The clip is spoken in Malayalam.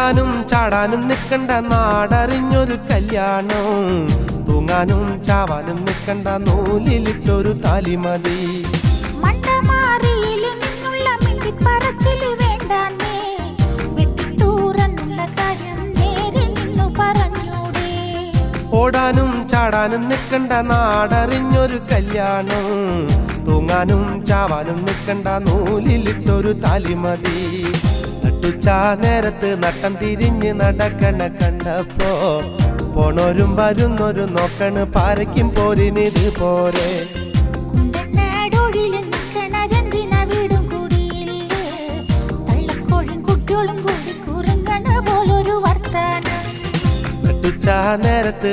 ഓടാനും ചാടാനും നിൽക്കണ്ട നാടറിഞ്ഞൊരു കല്യാണം, തൂങ്ങാനും ചാവാനും നിൽക്കണ്ട നൂലിലിട്ടൊരു താലി മതി. ഓടാനും ചാടാനും നിൽക്കണ്ട നാടറിഞ്ഞൊരു കല്യാണം, തൂങ്ങാനും ചാവാനും നിൽക്കണ്ട നൂലിലിട്ടൊരു താലി മതി. നട്ടുച്ചാ നേരത്ത് നട്ടം തിരിഞ്ഞ് നടക്കണ കണ്ടപ്പോ പോണോരും വരുന്നൊരു നോക്കണ് പാരയ്ക്കും പോരിനിത് പോരെ. നട്ടുച്ചാ നേരത്ത്